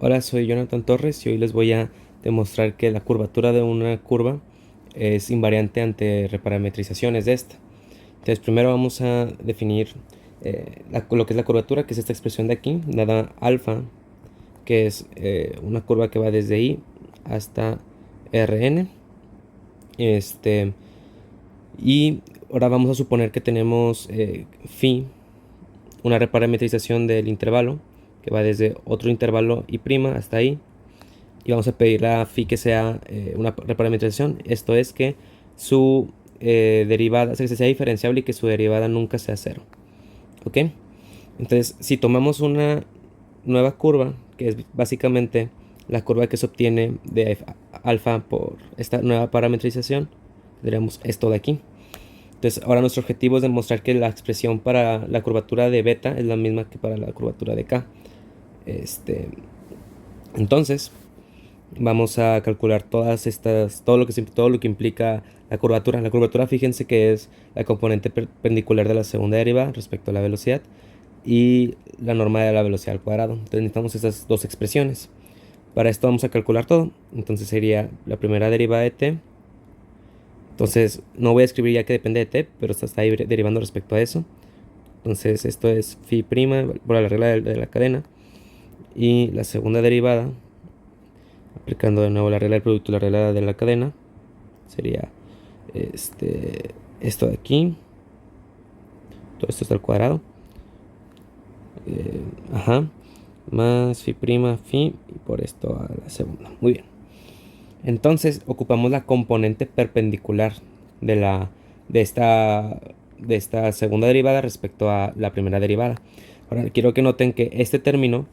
Hola, soy Jonathan Torres y hoy les voy a demostrar que la curvatura de una curva es invariante ante reparametrizaciones de esta. Entonces, primero vamos a definir lo que es la curvatura, que es esta expresión de aquí, dada alfa, que es una curva que va desde I hasta Rn. Y ahora vamos a suponer que tenemos phi, una reparametrización del intervalo, que va desde otro intervalo I' hasta ahí. Y vamos a pedir a phi que sea una reparametrización. Esto es que su derivada, que sea diferenciable y que su derivada nunca sea cero. ¿Ok? Entonces, si tomamos una nueva curva, que es básicamente la curva que se obtiene de alfa por esta nueva parametrización, tendríamos esto de aquí. Entonces, ahora nuestro objetivo es demostrar que la expresión para la curvatura de beta es la misma que para la curvatura de k. Entonces, vamos a calcular todo lo que implica la curvatura. La curvatura, fíjense que es la componente perpendicular de la segunda derivada respecto a la velocidad y la norma de la velocidad al cuadrado. Entonces necesitamos estas dos expresiones. Para esto vamos a calcular todo. Entonces sería la primera derivada de t. Entonces no voy a escribir ya que depende de t, pero está ahí derivando respecto a eso. Entonces esto es phi prima por la regla de la cadena. Y la segunda derivada, aplicando de nuevo la regla del producto y la regla de la cadena, sería esto de aquí. Todo esto está al cuadrado. Más phi prima phi y por esto a la segunda. Muy bien. Entonces ocupamos la componente perpendicular de la de esta segunda derivada respecto a la primera derivada. Ahora quiero que noten que este término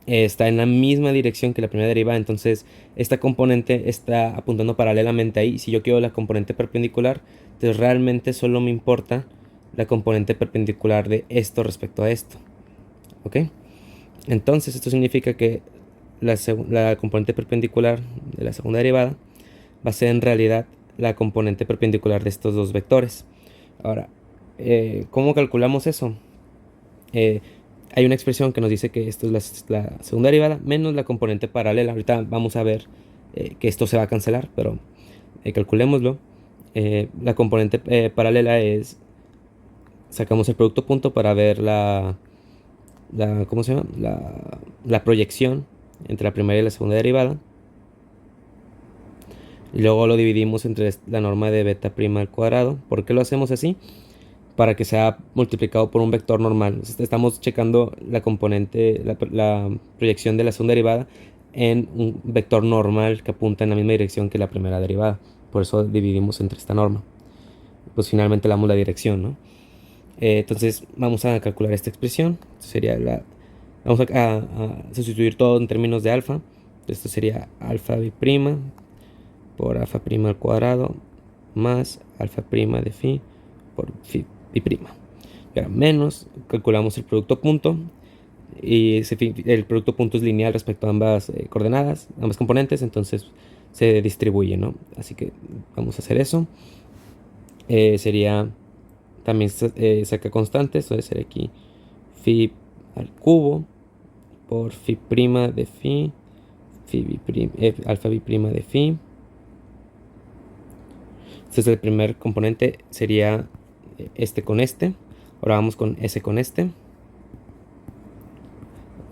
está en la misma dirección que la primera derivada, entonces esta componente está apuntando paralelamente ahí. Si yo quiero la componente perpendicular, entonces realmente solo me importa la componente perpendicular de esto respecto a esto. ¿Ok? Entonces esto significa que la componente perpendicular de la segunda derivada va a ser en realidad la componente perpendicular de estos dos vectores. Ahora, ¿cómo calculamos eso? Hay una expresión que nos dice que esto es la segunda derivada menos la componente paralela. Ahorita vamos a ver que esto se va a cancelar, pero calculémoslo. La componente paralela es, sacamos el producto punto para ver ¿cómo se llama? La proyección entre la primera y la segunda derivada. Y luego lo dividimos entre la norma de beta prima al cuadrado. ¿Por qué lo hacemos así? Para que sea multiplicado por un vector normal. Estamos checando la componente, la proyección de la segunda derivada en un vector normal que apunta en la misma dirección que la primera derivada. Por eso dividimos entre esta norma. Pues finalmente le damos la dirección, ¿no? Entonces vamos a calcular esta expresión. Vamos a sustituir todo en términos de alfa. Esto sería alfa b' por alfa prima al cuadrado más alfa prima de phi por phi prima. Y ahora menos, calculamos el producto punto. Y el producto punto es lineal respecto a ambas coordenadas, ambas componentes, entonces se distribuye, ¿no? Así que vamos a hacer eso. Sería también saca constantes, entonces sería aquí phi al cubo por phi prima de phi, alfa b prima de phi. Entonces el primer componente sería este con este. Ahora vamos con ese con este.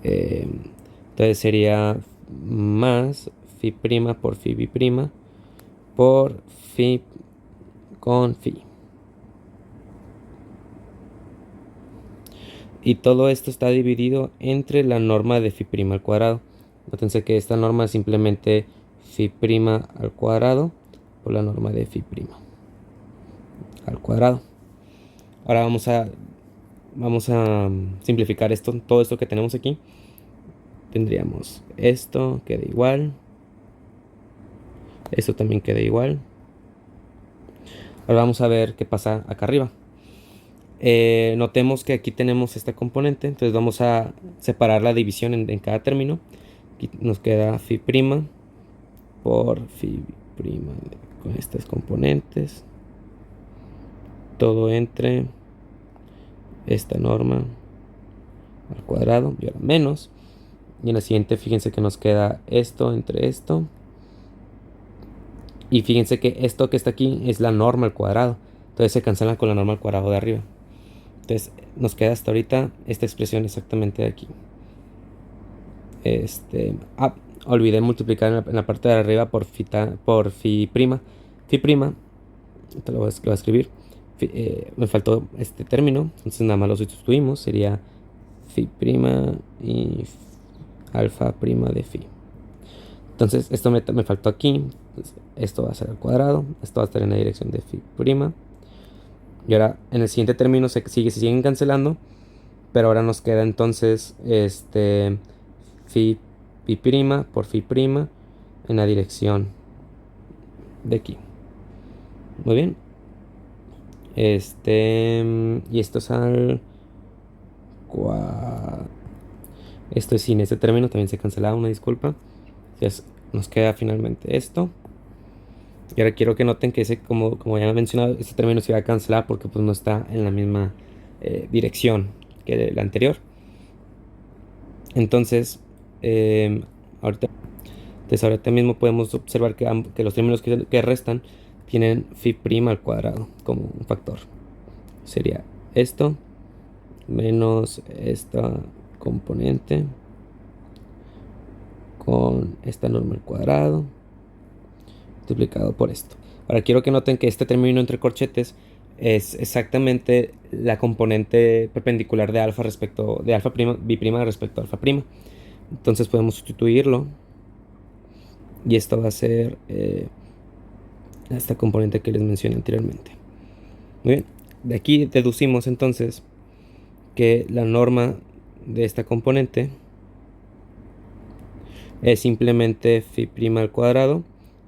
Entonces sería más phi prima por phi b prima por phi con phi. Y todo esto está dividido entre la norma de phi prima al cuadrado. Nótense que esta norma es simplemente phi prima al cuadrado por la norma de phi prima al cuadrado. Ahora vamos a simplificar todo esto que tenemos aquí. Tendríamos esto queda igual, esto también queda igual. Ahora vamos a ver qué pasa acá arriba. Notemos que aquí tenemos esta componente, entonces vamos a separar la división en cada término. Aquí nos queda phi prima por phi prima con estas componentes, todo entre esta norma al cuadrado y ahora menos Y en la siguiente fíjense que nos queda esto entre esto. Y fíjense que esto que está aquí es la norma al cuadrado. Entonces se cancela con la norma al cuadrado de arriba. Entonces nos queda hasta ahorita esta expresión exactamente de aquí. Olvidé multiplicar en la parte de arriba por phi prima. Phi prima, te lo voy a escribir. Me faltó este término, entonces nada más lo sustituimos. Sería phi prima y alfa prima de phi. Entonces esto me faltó aquí. Entonces, esto va a ser al cuadrado. Esto va a estar en la dirección de phi prima. Y ahora en el siguiente término se siguen cancelando. Pero ahora nos queda entonces phi prima por phi prima en la dirección de aquí. Muy bien. Y esto es al esto es sin este término, también se cancelaba, una disculpa. Entonces nos queda finalmente esto. Y ahora quiero que noten que ese, como ya he mencionado, este término se va a cancelar porque pues no está en la misma dirección que el anterior. Entonces, ahorita mismo podemos observar que los términos que restan tienen phi prima al cuadrado como un factor. Sería esto menos esta componente con esta norma al cuadrado multiplicado por esto. Ahora quiero que noten que este término entre corchetes es exactamente la componente perpendicular de alfa respecto de alfa prima, biprima respecto a alfa prima. Entonces podemos sustituirlo y esto va a ser esta componente que les mencioné anteriormente. Muy bien, de aquí deducimos entonces que la norma de esta componente es simplemente phi prima al cuadrado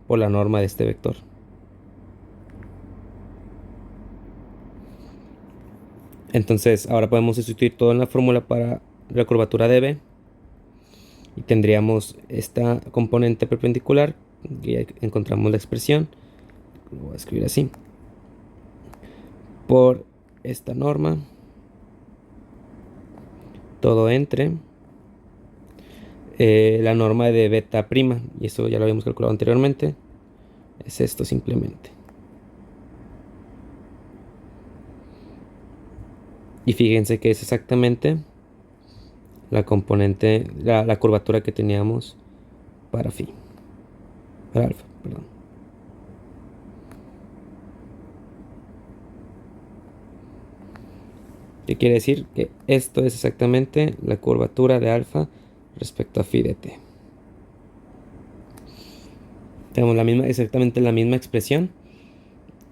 por la norma de este vector. Entonces ahora podemos sustituir todo en la fórmula para la curvatura de B y tendríamos esta componente perpendicular, que ya encontramos la expresión, lo voy a escribir así, por esta norma, todo entre la norma de beta prima, y eso ya lo habíamos calculado anteriormente, es esto simplemente. Y fíjense que es exactamente la componente, la curvatura que teníamos para phi, para alfa, perdón. ¿Qué quiere decir? Que esto es exactamente la curvatura de alfa respecto a phi de t. Tenemos exactamente la misma expresión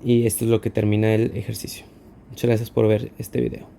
y esto es lo que termina el ejercicio. Muchas gracias por ver este video.